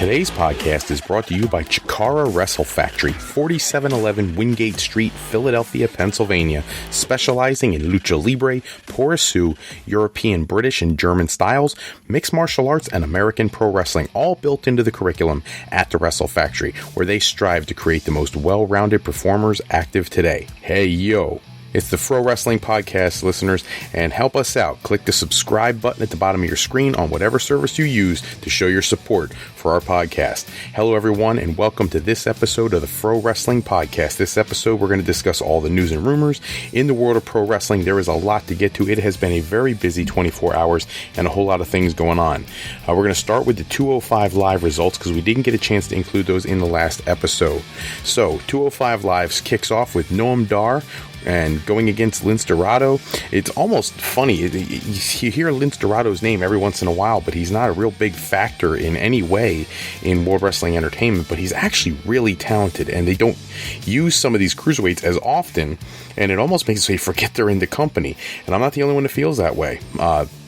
Today's podcast is brought to you by Chikara Wrestle Factory, 4711 Wingate Street, Philadelphia, Pennsylvania, specializing in lucha libre, porisu, European, British, and German styles, mixed martial arts, and American pro wrestling, all built into the curriculum at the Wrestle Factory, where they strive to create the most well-rounded performers active today. Hey, yo! It's the Fro Wrestling Podcast, listeners, and help us out. Click the subscribe button at the bottom of your screen on whatever service you use to show your support for our podcast. Hello, everyone, and welcome to this episode of the Fro Wrestling Podcast. This episode, we're going to discuss all the news and rumors in the world of pro wrestling. There is a lot to get to. It has been a very busy 24 hours and a whole lot of things going on. We're going to start with the 205 Live results because we didn't get a chance to include those in the last episode. So, 205 Live kicks off with Noam Dar and going against Lince Dorado. It's almost funny. You hear Lince Dorado's name every once in a while, but he's not a real big factor in any way in World Wrestling Entertainment, but he's actually really talented, and they don't use some of these cruiserweights as often, and it almost makes you forget they're in the company, and I'm not the only one that feels that way.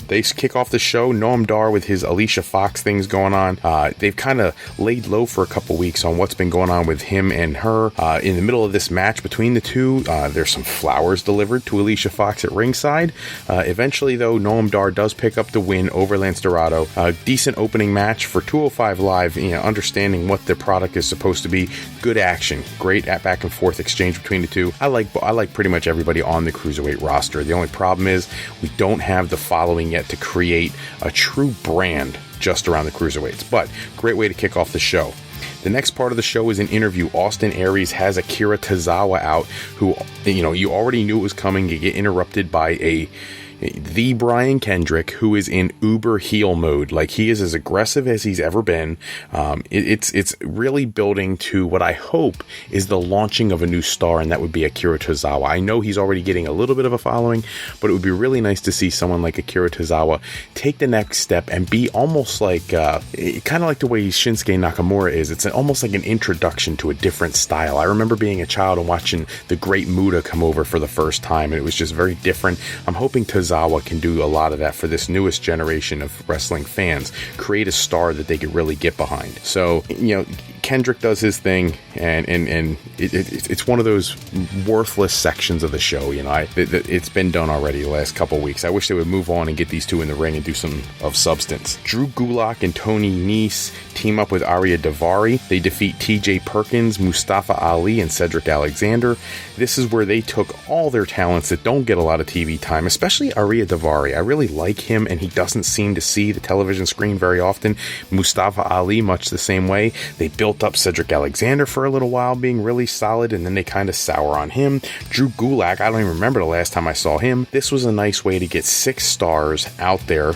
They kick off the show, Noam Dar with his Alicia Fox things going on. They've kind of laid low for a couple weeks on what's been going on with him and her. In the middle of this match between the two, there's some flowers delivered to Alicia Fox at ringside. Eventually, though, Noam Dar does pick up the win over Lince Dorado. Decent opening match for 205 Live, understanding what the product is supposed to be. Good action. Great back and forth exchange between the two. I like pretty much everybody on the Cruiserweight roster. The only problem is we don't have the following yet to create a true brand just around the cruiserweights, but great way to kick off the show. The next part of the show is an interview. Austin Aries has Akira Tozawa out, who you already knew it was coming. You get interrupted by the Brian Kendrick, who is in uber heel mode. Like, he is as aggressive as he's ever been. It's really building to what I hope is the launching of a new star, and that would be Akira Tozawa. I know he's already getting a little bit of a following, but it would be really nice to see someone like Akira Tozawa take the next step and be almost like, kind of like the way Shinsuke Nakamura is. It's almost like an introduction to a different style. I remember being a child and watching the Great Muta come over for the first time, and it was just very different. I'm hoping Tozawa can do a lot of that for this newest generation of wrestling fans. Create a star that they could really get behind. So, Kendrick does his thing, and it's one of those worthless sections of the show. It's been done already the last couple weeks. I wish they would move on and get these two in the ring and do some of substance. Drew Gulak and Tony Nese team up with Arya Daivari. They defeat TJ Perkins, Mustafa Ali, and Cedric Alexander. This is where they took all their talents that don't get a lot of TV time, especially Arya Daivari. I really like him, and he doesn't seem to see the television screen very often. Mustafa Ali, much the same way. They built up Cedric Alexander for a little while, being really solid, and then they kind of sour on him. Drew Gulak, I don't even remember the last time I saw him. This was a nice way to get 6 stars out there.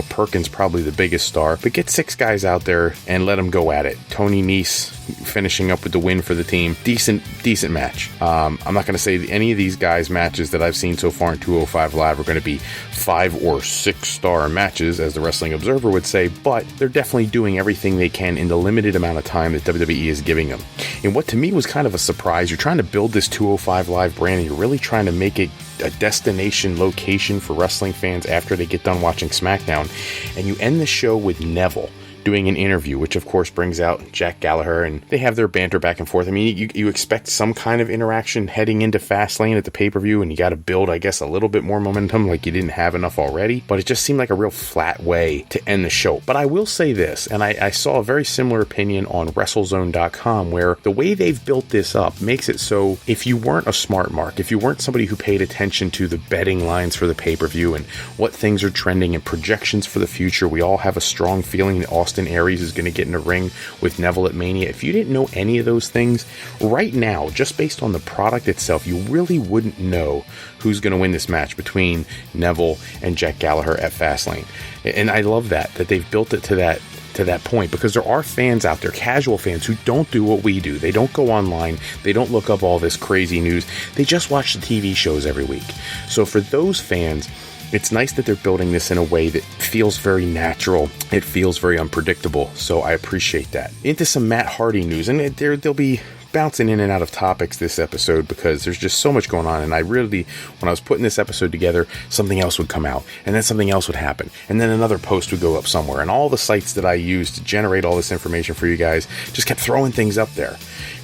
Perkins probably the biggest star, but get 6 guys out there and let them go at it. Tony Nese finishing up with the win for the team. Decent match. I'm not going to say any of these guys' matches that I've seen so far in 205 Live are going to be 5 or 6 star matches, as the Wrestling Observer would say, but they're definitely doing everything they can in the limited amount of time that WWE is giving them. And what to me was kind of a surprise, you're trying to build this 205 Live brand, and you're really trying to make it a destination location for wrestling fans after they get done watching SmackDown, and you end the show with Neville doing an interview, which of course brings out Jack Gallagher, and they have their banter back and forth. I mean, you expect some kind of interaction heading into Fastlane at the pay-per-view, and you got to build, I guess, a little bit more momentum, like you didn't have enough already, but it just seemed like a real flat way to end the show. But I will say this, and I saw a very similar opinion on WrestleZone.com, where the way they've built this up makes it so if you weren't a smart mark, if you weren't somebody who paid attention to the betting lines for the pay-per-view and what things are trending and projections for the future, we all have a strong feeling that Austin Aries is going to get in a ring with Neville at Mania. If you didn't know any of those things, right now, just based on the product itself, you really wouldn't know who's going to win this match between Neville and Jack Gallagher at Fastlane. And I love that they've built it to that point, because there are fans out there, casual fans, who don't do what we do. They don't go online, they don't look up all this crazy news, they just watch the TV shows every week. So for those fans, it's nice that they're building this in a way that feels very natural. It feels very unpredictable, so I appreciate that. Into some Matt Hardy news, and there'll be bouncing in and out of topics this episode because there's just so much going on, and I really, when I was putting this episode together, something else would come out, and then something else would happen, and then another post would go up somewhere, and all the sites that I use to generate all this information for you guys just kept throwing things up there.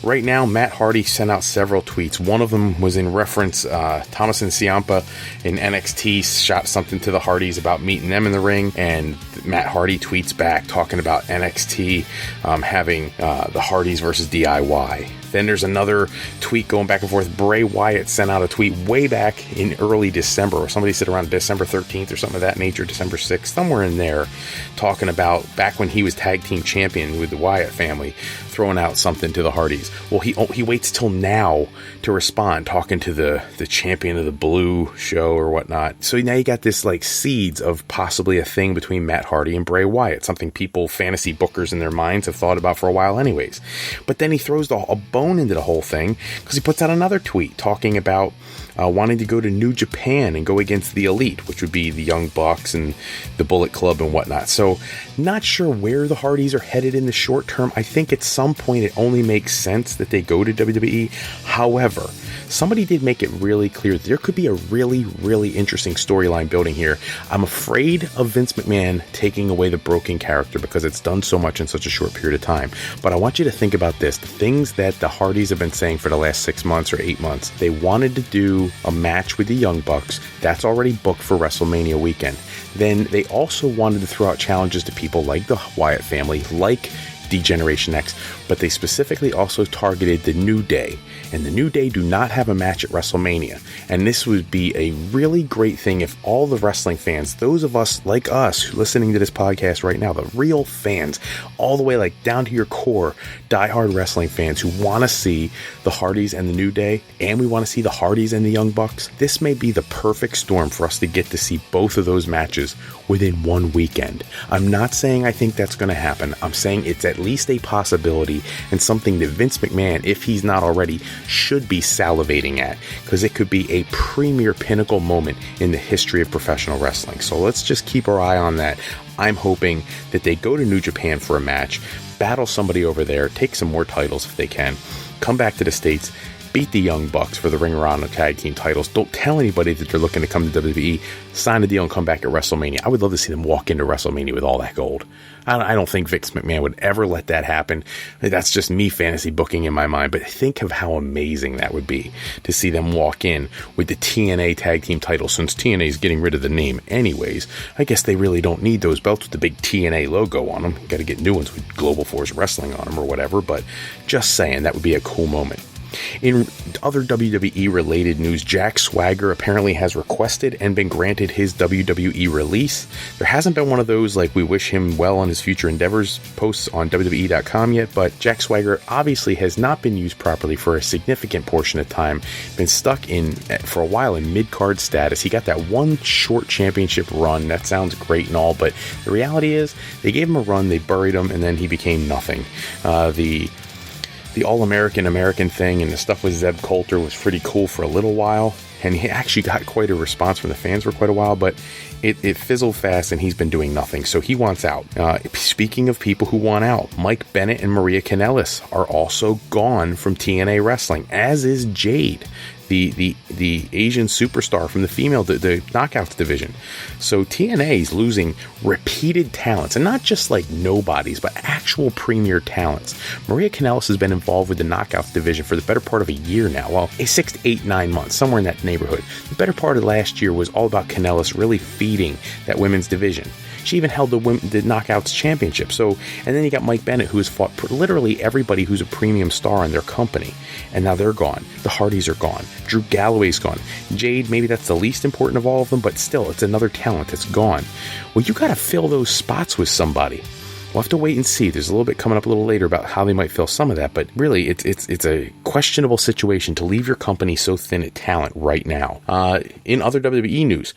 Right now, Matt Hardy sent out several tweets. One of them was in reference, Thomas and Ciampa in NXT shot something to the Hardys about meeting them in the ring, and Matt Hardy tweets back talking about NXT having the Hardys versus DIY. Then there's another tweet going back and forth. Bray Wyatt sent out a tweet way back in early December, or somebody said around December 13th or something of that nature, December 6th, somewhere in there, talking about back when he was tag team champion with the Wyatt family, throwing out something to the Hardys. Well, he waits till now to respond, talking to the champion of the Blue show or whatnot. So now you got this like seeds of possibly a thing between Matt Hardy and Bray Wyatt, something people, fantasy bookers in their minds, have thought about for a while anyways. But then he throws a bone into the whole thing because he puts out another tweet talking about wanting to go to New Japan and go against the Elite, which would be the Young Bucks and the Bullet Club and whatnot. So not sure where the Hardys are headed in the short term. I think at some point it only makes sense that they go to WWE. However, somebody did make it really clear that there could be a really, really interesting storyline building here. I'm afraid of Vince McMahon taking away the broken character because it's done so much in such a short period of time. But I want you to think about this. The things that the Hardys have been saying for the last 6 months or 8 months. They wanted to do a match with the Young Bucks. That's already booked for WrestleMania weekend. Then they also wanted to throw out challenges to people like the Wyatt family, like D-Generation X, but they specifically also targeted the New Day. And the New Day do not have a match at WrestleMania. And this would be a really great thing if all the wrestling fans, those of us like us listening to this podcast right now, the real fans, all the way like down to your core, diehard wrestling fans who want to see the Hardys and the New Day, and we want to see the Hardys and the Young Bucks, this may be the perfect storm for us to get to see both of those matches within one weekend. I'm not saying I think that's going to happen. I'm saying it's at least a possibility and something that Vince McMahon, if he's not already, should be salivating at, because it could be a premier pinnacle moment in the history of professional wrestling. So let's just keep our eye on that. I'm hoping that they go to New Japan for a match, battle somebody over there, take some more titles if they can, come back to the States, beat the Young Bucks for the Ring of Honor tag team titles. Don't tell anybody that they're looking to come to WWE, sign a deal and come back at WrestleMania. I would love to see them walk into WrestleMania with all that gold. I don't think Vince McMahon would ever let that happen. That's just me fantasy booking in my mind, but think of how amazing that would be to see them walk in with the TNA tag team title. Since TNA is getting rid of the name anyways, I guess they really don't need those belts with the big TNA logo on them. Got to get new ones with Global Force Wrestling on them or whatever, but just saying, that would be a cool moment. In other WWE related news, Jack Swagger apparently has requested and been granted his WWE release. There hasn't been one of those like "we wish him well on his future endeavors" posts on WWE.com yet, but Jack Swagger obviously has not been used properly for a significant portion of time, been stuck in for a while in mid-card status. He got that one short championship run. That sounds great and all, but the reality is they gave him a run, they buried him, and then he became nothing. The All-American thing and the stuff with Zeb Coulter was pretty cool for a little while, and he actually got quite a response from the fans for quite a while, but it fizzled fast and he's been doing nothing, so he wants out. Speaking of people who want out, Mike Bennett and Maria Kanellis are also gone from TNA Wrestling, as is Jade, the Asian superstar from the Knockouts division. So TNA is losing repeated talents, and not just like nobodies, but actual premier talents. Maria Kanellis has been involved with the Knockouts division for the better part of a year now. Well, 6 to 8, 9 months, somewhere in that neighborhood. The better part of last year was all about Kanellis really feeding that women's division. She even held the Knockouts championship. So, and then you got Mike Bennett, who has fought literally everybody who's a premium star in their company. And now they're gone. The Hardys are gone. Drew Galloway's gone. Jade, maybe that's the least important of all of them, but still, it's another talent that's gone. Well, you got to fill those spots with somebody. We'll have to wait and see. There's a little bit coming up a little later about how they might fill some of that, but really, it's a questionable situation to leave your company so thin at talent right now. In other WWE news,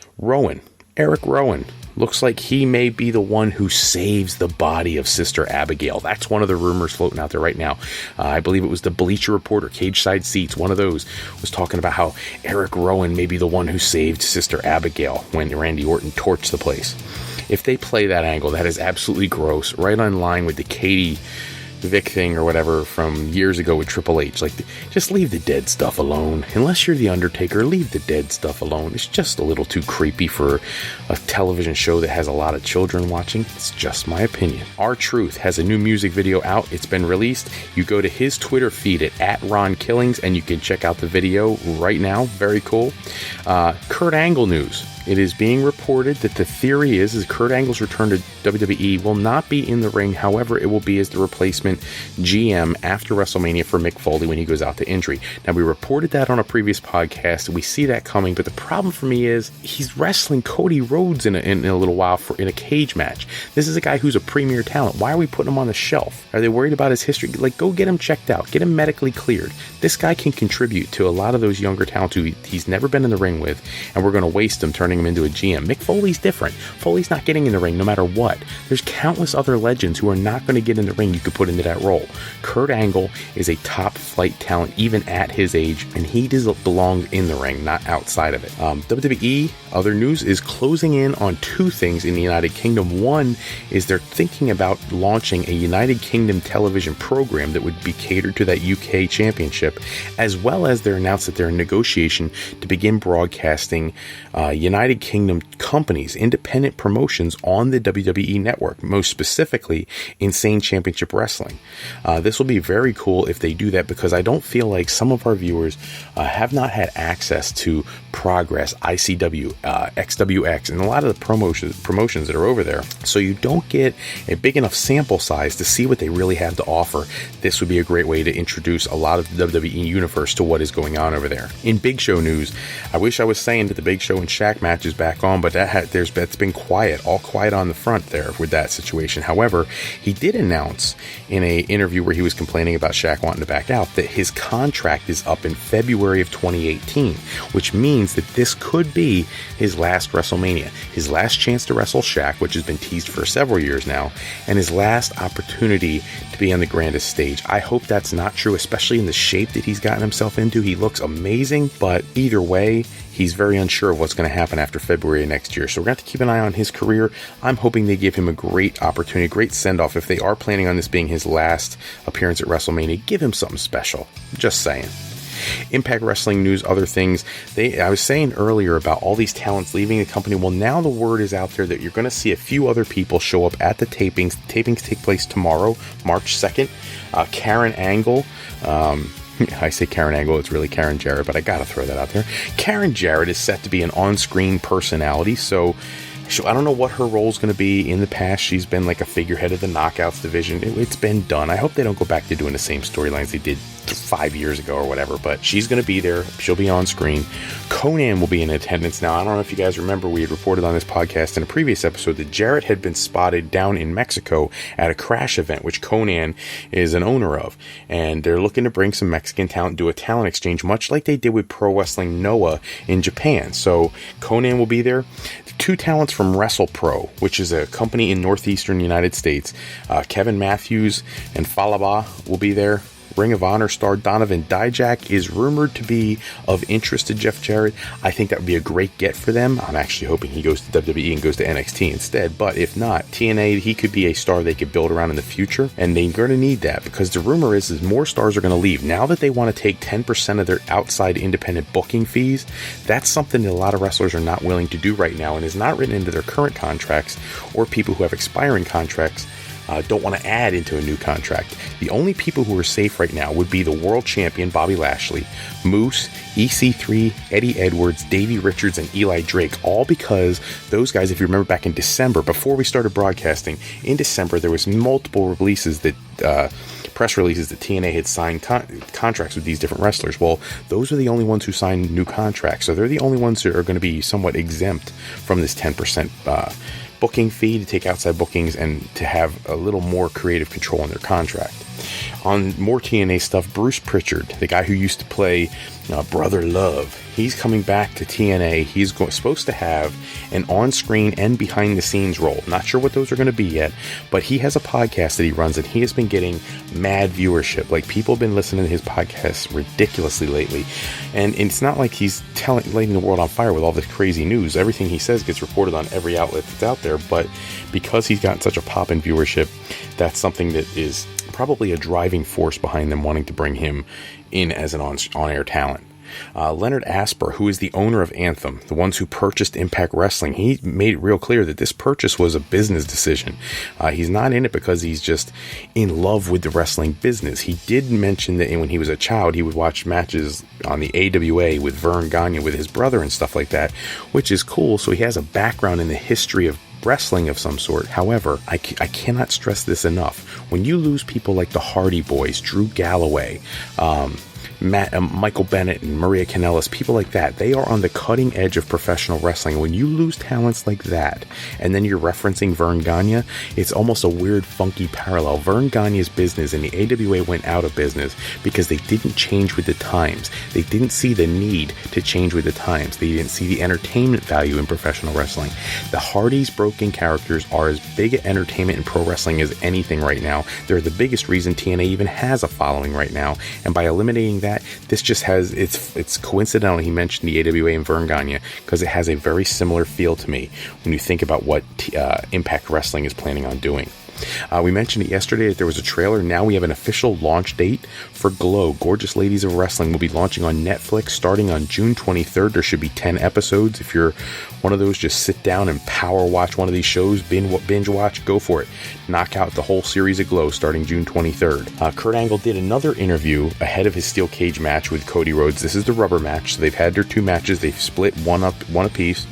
Eric Rowan, looks like he may be the one who saves the body of Sister Abigail. That's one of the rumors floating out there right now. I believe it was the Bleacher Report or Cage Side Seats, one of those, was talking about how Eric Rowan may be the one who saved Sister Abigail when Randy Orton torched the place. If they play that angle, that is absolutely gross, right on line with the Katie Vic thing or whatever from years ago with Triple H. Like, just leave the dead stuff alone. Unless you're The Undertaker, leave the dead stuff alone. It's just a little too creepy for a television show that has a lot of children watching. It's just my opinion. R-Truth has a new music video out. It's been released. You go to his Twitter feed at Ron Killings and you can check out the video right now. Very cool. Kurt Angle news. It is being reported that the theory is Kurt Angle's return to WWE will not be in the ring. However, it will be as the replacement GM after WrestleMania for Mick Foley when he goes out to injury. Now, we reported that on a previous podcast. We see that coming, but the problem for me is he's wrestling Cody Rhodes in a little while in a cage match. This is a guy who's a premier talent. Why are we putting him on the shelf? Are they worried about his history? Like, go get him checked out. Get him medically cleared. This guy can contribute to a lot of those younger talents who he's never been in the ring with, and we're going to waste him turning him into a GM. Mick Foley's different. Foley's not getting in the ring no matter what. There's countless other legends who are not going to get in the ring you could put into that role. Kurt Angle is a top flight talent even at his age, and he belongs in the ring, not outside of it. WWE, other news, is closing in on two things in the United Kingdom. One is they're thinking about launching a United Kingdom television program that would be catered to that UK championship, as well as they're announced that they're in negotiation to begin broadcasting United Kingdom companies, independent promotions on the WWE network, most specifically Insane Championship Wrestling. This will be very cool if they do that, because I don't feel like some of our viewers have not had access to Progress, ICW, XWX, and a lot of the promotions that are over there. So you don't get a big enough sample size to see what they really have to offer. This would be a great way to introduce a lot of the WWE universe to what is going on over there. In Big Show news, I wish I was saying that the Big Show and Shaq match is back on, but that's been quiet, all quiet on the front there with that situation. However, he did announce in an interview where he was complaining about Shaq wanting to back out that his contract is up in February of 2018, which means that this could be his last WrestleMania, his last chance to wrestle Shaq, which has been teased for several years now, and his last opportunity to be on the grandest stage. I hope that's not true, especially in the shape that he's gotten himself into. He looks amazing, but either way, he's very unsure of what's going to happen after February of next year. So we're going to have to keep an eye on his career. I'm hoping they give him a great opportunity, a great send-off. If they are planning on this being his last appearance at WrestleMania, give him something special. Just saying. Impact Wrestling news, other things. I was saying earlier about all these talents leaving the company. Well, now the word is out there that you're going to see a few other people show up at the tapings. Tapings take place tomorrow, March 2nd. Karen Angle. I say Karen Angle, it's really Karen Jarrett, but I gotta throw that out there. Karen Jarrett is set to be an on-screen personality, so I don't know what her role is going to be. In the past, she's been like a figurehead of the Knockouts division. It's been done. I hope they don't go back to doing the same storylines they did 5 years ago or whatever, but she's going to be there. She'll be on screen. Conan will be in attendance. Now, I don't know if you guys remember, we had reported on this podcast in a previous episode that Jarrett had been spotted down in Mexico at a Crash event, which Conan is an owner of, and they're looking to bring some Mexican talent, do a talent exchange, much like they did with Pro Wrestling Noah in Japan. So Conan will be there. Two talents from WrestlePro, which is a company in northeastern United States. Kevin Matthews and Falaba will be there. Ring of Honor star Donovan Dijak is rumored to be of interest to Jeff Jarrett. I think that would be a great get for them. I'm actually hoping he goes to WWE and goes to NXT instead. But if not, TNA, he could be a star they could build around in the future. And they're going to need that, because the rumor is more stars are going to leave. Now that they want to take 10% of their outside independent booking fees, that's something that a lot of wrestlers are not willing to do right now and is not written into their current contracts, or people who have expiring contracts don't want to add into a new contract. The only people who are safe right now would be the world champion Bobby Lashley, Moose, EC3, Eddie Edwards, Davey Richards, and Eli Drake, all because those guys, if you remember back in December, before we started broadcasting, in December there was multiple releases that press releases that TNA had signed contracts with these different wrestlers. Well, those are the only ones who signed new contracts, so they're the only ones who are going to be somewhat exempt from this 10% booking fee to take outside bookings and to have a little more creative control in their contract. On more TNA stuff, Bruce Pritchard, the guy who used to play Brother Love, he's coming back to TNA. He's supposed to have an on-screen and behind-the-scenes role. Not sure what those are going to be yet, but he has a podcast that he runs, and he has been getting mad viewership. Like, people have been listening to his podcast ridiculously lately, and it's not like he's lighting the world on fire with all this crazy news. Everything he says gets reported on every outlet that's out there, but because he's gotten such a pop in viewership, that's something that is probably a driving force behind them wanting to bring him in as an on-air talent. Leonard Asper, who is the owner of Anthem, the ones who purchased Impact Wrestling, he made it real clear that this purchase was a business decision. He's not in it because he's just in love with the wrestling business. He did mention that when he was a child, he would watch matches on the AWA with Vern Gagne with his brother and stuff like that, which is cool. So he has a background in the history of wrestling of some sort. However, I cannot stress this enough. When you lose people like the Hardy Boys, Drew Galloway, Michael Bennett and Maria Kanellis, people like that, they are on the cutting edge of professional wrestling. When you lose talents like that, and then you're referencing Vern Gagne, it's almost a weird, funky parallel. Vern Gagne's business and the AWA went out of business because they didn't change with the times. They didn't see the need to change with the times. They didn't see the entertainment value in professional wrestling. The Hardys broken characters are as big an entertainment in pro wrestling as anything right now. They're the biggest reason TNA even has a following right now, and by eliminating that, this just has, it's coincidental he mentioned the AWA and Vern Gagne because it has a very similar feel to me when you think about what Impact Wrestling is planning on doing. We mentioned it yesterday that there was a trailer. Now we have an official launch date for Glow. Gorgeous Ladies of Wrestling will be launching on Netflix starting on June 23rd. There should be 10 episodes. If you're one of those, just sit down and power watch one of these shows, binge watch, go for it. Knock out the whole series of Glow starting June 23rd. Kurt Angle did another interview ahead of his steel cage match with Cody Rhodes. This is the rubber match. So they've had their two matches. They've split one apiece.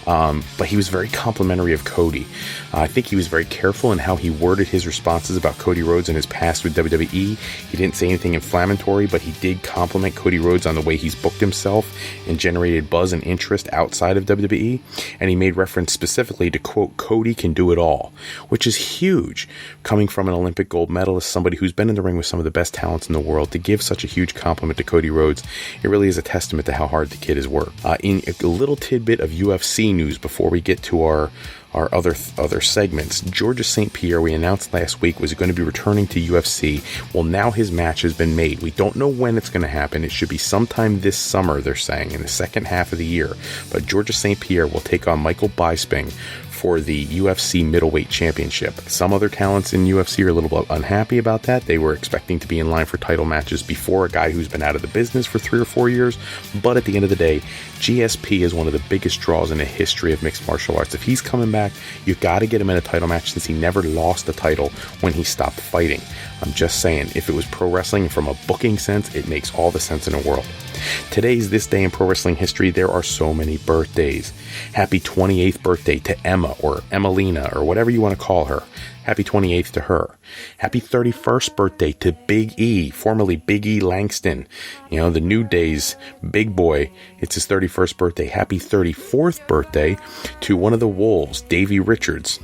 But he was very complimentary of Cody. I think he was very careful in how he worded his responses about Cody Rhodes and his past with WWE. He didn't say anything inflammatory, but he did compliment Cody Rhodes on the way he's booked himself and generated buzz and interest outside of WWE. And he made reference specifically to, quote, Cody can do it all, which is huge. Coming from an Olympic gold medalist, somebody who's been in the ring with some of the best talents in the world, to give such a huge compliment to Cody Rhodes, it really is a testament to how hard the kid has worked. In a little tidbit of UFC news before we get to our other segments, Georges St. Pierre, we announced last week, was going to be returning to UFC. Well, now his match has been made. We don't know when it's going to happen. It should be sometime this summer, they're saying, in the second half of the year. But Georges St. Pierre will take on Michael Bisping for the UFC middleweight championship. Some other talents in UFC are a little bit unhappy about that. They were expecting to be in line for title matches before a guy who's been out of the business for 3 or 4 years. But at the end of the day, GSP is one of the biggest draws in the history of mixed martial arts. If he's coming back, you got to get him in a title match since he never lost the title when he stopped fighting. I'm just saying, if it was pro wrestling from a booking sense, it makes all the sense in the world. Today's this day in pro wrestling history. There are so many birthdays. Happy 28th birthday to Emma or Emelina or whatever you want to call her. Happy 28th to her. Happy 31st birthday to Big E, formerly Big E Langston. You know, the New Day's big boy. It's his 31st birthday. Happy 34th birthday to one of the Wolves, Davey Richards.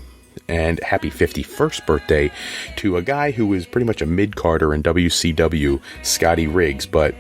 And happy 51st birthday to a guy who was pretty much a mid-carder in WCW, Scotty Riggs, but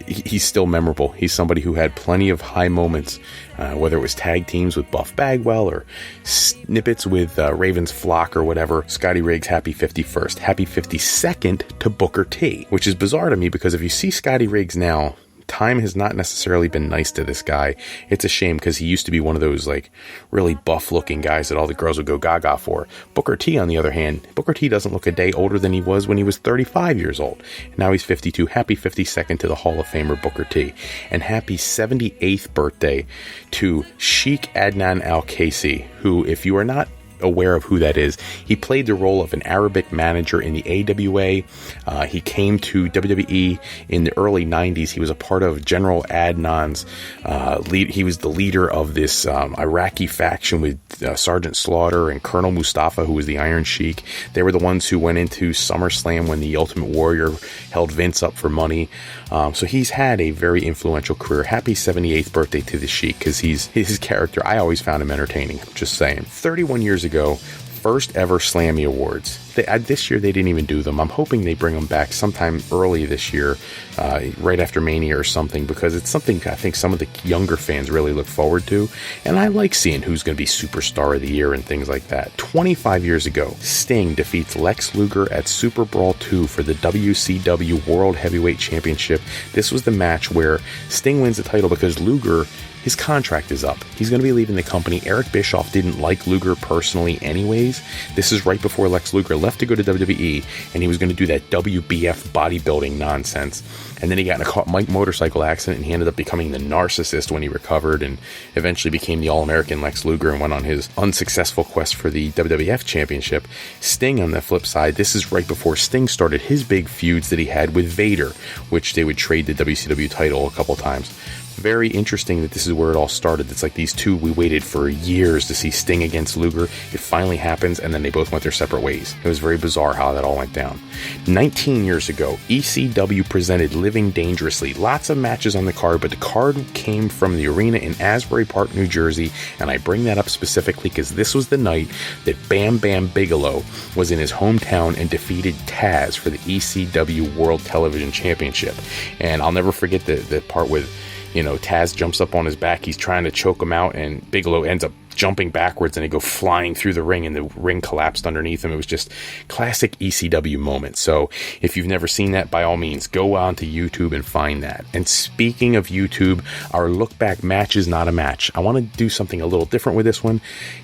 he's still memorable. He's somebody who had plenty of high moments, whether it was tag teams with Buff Bagwell or snippets with Raven's Flock or whatever. Scotty Riggs, happy 51st. Happy 52nd to Booker T, which is bizarre to me because if you see Scotty Riggs now, time has not necessarily been nice to this guy. It's a shame because he used to be one of those like really buff looking guys that all the girls would go gaga for. Booker T, on the other hand, Booker T doesn't look a day older than he was when he was 35 years old. Now he's 52. Happy 52nd to the Hall of Famer Booker T. And happy 78th birthday to Sheikh Adnan Al-Kaisi, who, if you are not aware of who that is, he played the role of an Arabic manager in the AWA. He came to WWE in the early 90s. He was a part of General Adnan's lead. He was the leader of this Iraqi faction with Sergeant Slaughter and Colonel Mustafa, who was the Iron Sheik. They were the ones who went into SummerSlam when the Ultimate Warrior held Vince up for money. So he's had a very influential career. Happy 78th birthday to the Sheik, because his character, I always found him entertaining. Just saying. 31 years ago, first ever Slammy Awards. This year they didn't even do them. I'm hoping they bring them back sometime early this year, right after Mania or something, because it's something I think some of the younger fans really look forward to, and I like seeing who's going to be Superstar of the Year and things like that. 25 years ago, Sting defeats Lex Luger at Super Brawl 2 for the WCW World Heavyweight Championship. This was the match where Sting wins the title because Luger his contract is up. He's going to be leaving the company. Eric Bischoff didn't like Luger personally anyways. This is right before Lex Luger left to go to WWE, and he was going to do that WBF bodybuilding nonsense. And then he got in a motorcycle accident, and he ended up becoming the narcissist when he recovered, and eventually became the All-American Lex Luger and went on his unsuccessful quest for the WWF Championship. Sting, on the flip side, this is right before Sting started his big feuds that he had with Vader, which they would trade the WCW title a couple times. Very interesting that this is where it all started. It's like these two, we waited for years to see Sting against Luger. It finally happens, and then they both went their separate ways. It was very bizarre how that all went down. 19 years ago, ECW presented Living Dangerously. Lots of matches on the card, but the card came from the arena in Asbury Park, New Jersey, and I bring that up specifically because this was the night that Bam Bam Bigelow was in his hometown and defeated Taz for the ECW World Television Championship. And I'll never forget the part with, Taz jumps up on his back, he's trying to choke him out, and Bigelow ends up jumping backwards, and they go flying through the ring, and the ring collapsed underneath him. It was just classic ECW moment. So if you've never seen that, by all means, go on to YouTube and find that. And speaking of YouTube, our look back match is not a match. I want to do something a little different with this one.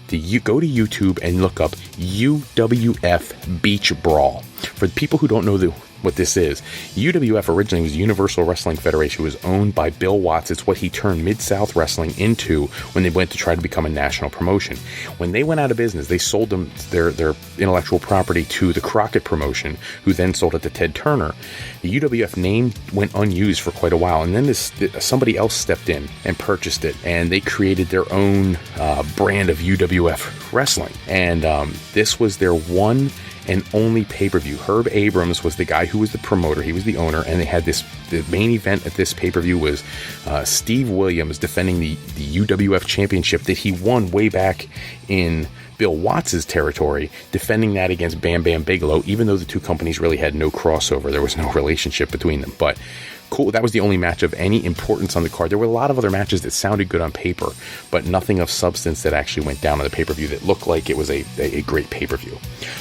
You go to YouTube and look up UWF Beach Brawl. For the people who don't know what this is, UWF originally was Universal Wrestling Federation. It was owned by Bill Watts. It's what he turned Mid-South Wrestling into when they went to try to become a national promotion. When they went out of business, they sold them their intellectual property to the Crockett promotion, who then sold it to Ted Turner. The UWF name went unused for quite a while, and then somebody else stepped in and purchased it, and they created their own brand of UWF wrestling. And this was their one and only pay-per-view. Herb Abrams was the guy who was the promoter. He was the owner, and they had the main event at this pay-per-view was Steve Williams defending the UWF championship that he won way back in Bill Watts' territory, defending that against Bam Bam Bigelow, even though the two companies really had no crossover. There was no relationship between them. But cool, that was the only match of any importance on the card. There were a lot of other matches that sounded good on paper, but nothing of substance that actually went down on the pay-per-view that looked like it was a great pay-per-view.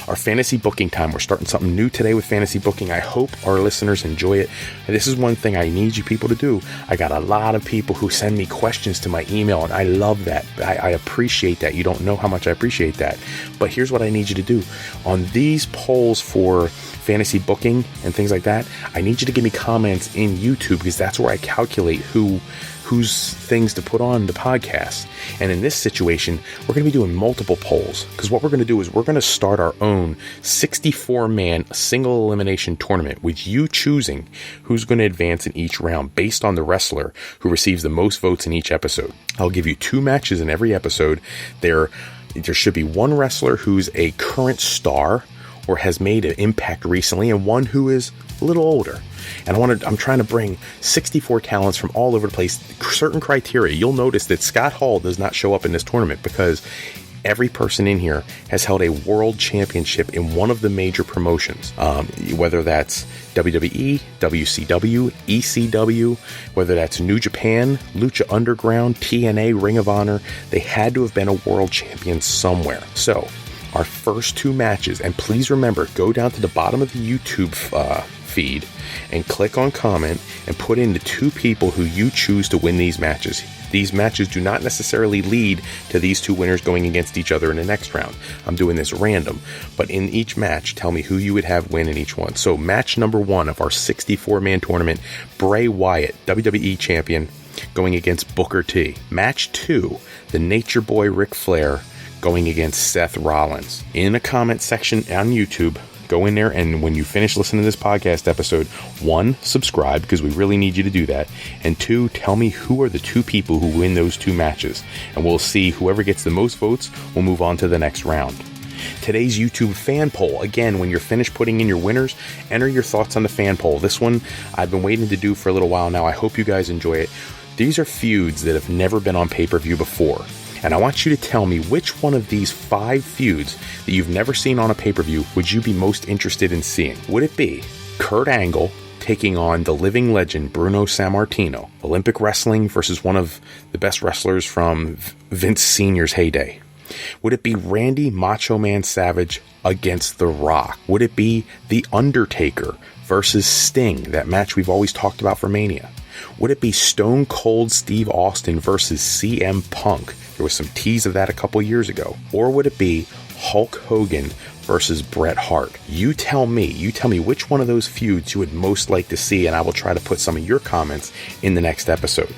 Our fantasy booking time. We're starting something new today with fantasy booking. I hope our listeners enjoy it. This is one thing I need you people to do. I got a lot of people who send me questions to my email, and I love that. I appreciate that. You don't know how much I appreciate that. But here's what I need you to do. On these polls for fantasy booking and things like that, I need you to give me comments in YouTube, because that's where I calculate whose things to put on the podcast. And in this situation, we're going to be doing multiple polls, because what we're going to do is we're going to start our own 64-man single elimination tournament with you choosing who's going to advance in each round based on the wrestler who receives the most votes in each episode. I'll give you 2 matches in every episode. There should be one wrestler who's a current star or has made an impact recently, and one who is a little older. And I'm trying to bring 64 talents from all over the place. Certain criteria. You'll notice that Scott Hall does not show up in this tournament because every person in here has held a world championship in one of the major promotions, whether that's WWE, WCW, ECW, whether that's New Japan, Lucha Underground, TNA, Ring of Honor. They had to have been a world champion somewhere. So our first 2 matches, and please remember, go down to the bottom of the YouTube feed and click on comment and put in the 2 people who you choose to win these matches. These matches do not necessarily lead to these 2 winners going against each other in the next round. I'm doing this random, but in each match, tell me who you would have win in each one. So match number 1 of our 64-man tournament, Bray Wyatt, WWE champion, going against Booker T. Match 2, the Nature Boy Ric Flair going against Seth Rollins. In the comment section on YouTube, go in there, and when you finish listening to this podcast episode, 1, subscribe, because we really need you to do that, and 2, tell me who are the 2 people who win those 2 matches, and we'll see whoever gets the most votes will move on to the next round. Today's YouTube fan poll. Again, when you're finished putting in your winners, enter your thoughts on the fan poll. This one I've been waiting to do for a little while now. I hope you guys enjoy it. These are feuds that have never been on pay-per-view before. And I want you to tell me which one of these 5 feuds that you've never seen on a pay-per-view would you be most interested in seeing? Would it be Kurt Angle taking on the living legend Bruno Sammartino, Olympic wrestling versus one of the best wrestlers from Vince Sr.'s heyday? Would it be Randy Macho Man Savage against The Rock? Would it be The Undertaker versus Sting, that match we've always talked about for Mania? Would it be Stone Cold Steve Austin versus CM Punk? There was some tease of that a couple years ago. Or would it be Hulk Hogan versus Bret Hart? You tell me which one of those feuds you would most like to see, and I will try to put some of your comments in the next episode.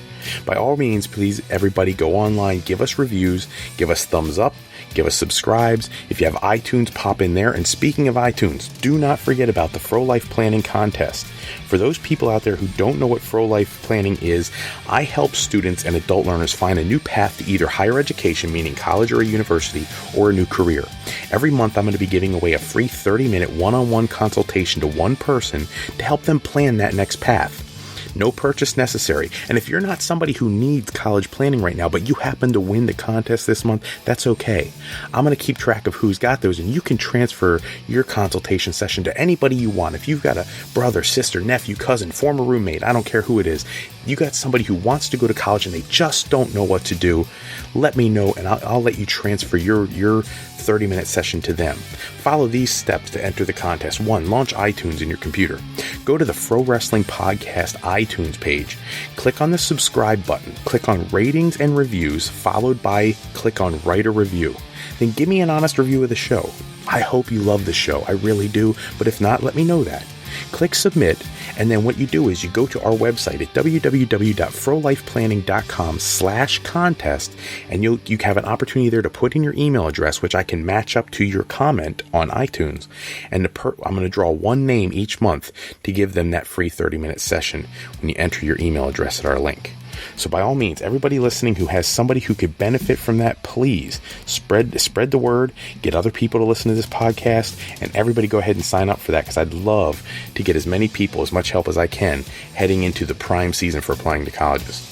By all means, please, everybody go online, give us reviews, give us thumbs up, give us subscribes. If you have iTunes, pop in there. And speaking of iTunes, do not forget about the Fro Life Planning Contest. For those people out there who don't know what Fro Life Planning is, I help students and adult learners find a new path to either higher education, meaning college or a university, or a new career. Every month, I'm going to be giving away a free 30-minute one-on-one consultation to one person to help them plan that next path. No purchase necessary. And if you're not somebody who needs college planning right now, but you happen to win the contest this month, that's okay. I'm going to keep track of who's got those, and you can transfer your consultation session to anybody you want. If you've got a brother, sister, nephew, cousin, former roommate, I don't care who it is, you got somebody who wants to go to college and they just don't know what to do, let me know, and I'll let you transfer your 30-minute session to them. Follow these steps to enter the contest. 1. Launch iTunes in your computer. Go to the Fro Wrestling Podcast iTunes page. Click on the subscribe button. Click on ratings and reviews, followed by click on write a review. Then give me an honest review of the show. I hope you love the show. I really do. But if not, let me know that. Click submit, and then what you do is you go to our website at www.frolifeplanning.com/contest, and you have an opportunity there to put in your email address, which I can match up to your comment on iTunes. And I'm going to draw one name each month to give them that free 30-minute session when you enter your email address at our link. So by all means, everybody listening who has somebody who could benefit from that, please spread the word, get other people to listen to this podcast, and everybody go ahead and sign up for that, because I'd love to get as many people, as much help as I can, heading into the prime season for applying to colleges.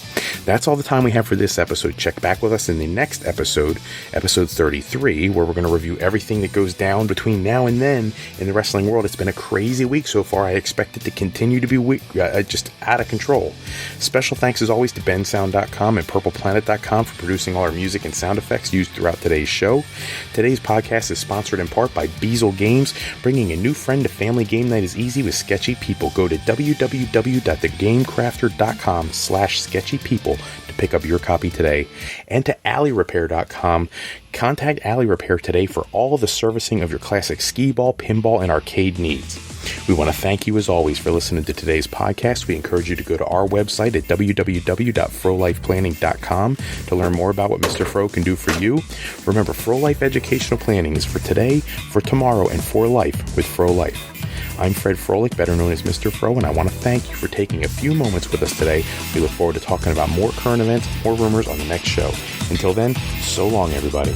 That's all the time we have for this episode. Check back with us in the next episode, episode 33, where we're going to review everything that goes down between now and then in the wrestling world. It's been a crazy week so far. I expect it to continue to be just out of control. Special thanks as always to bensound.com and purpleplanet.com for producing all our music and sound effects used throughout today's show. Today's podcast is sponsored in part by Beazle Games. Bringing a new friend to family game night is easy with sketchy people. Go to www.thegamecrafter.com/sketchypeople to pick up your copy today, and to alleyrepair.com. Contact Alley Repair today for all the servicing of your classic skee ball, pinball, and arcade needs. We want to thank you as always for listening to today's podcast. We encourage you to go to our website at www.frolifeplanning.com to learn more about what Mr. Fro can do for you. Remember, Fro Life Educational Planning is for today, for tomorrow, and for life with Fro Life. I'm Fred Froelich, better known as Mr. Fro, and I want to thank you for taking a few moments with us today. We look forward to talking about more current events, more rumors on the next show. Until then, so long, everybody.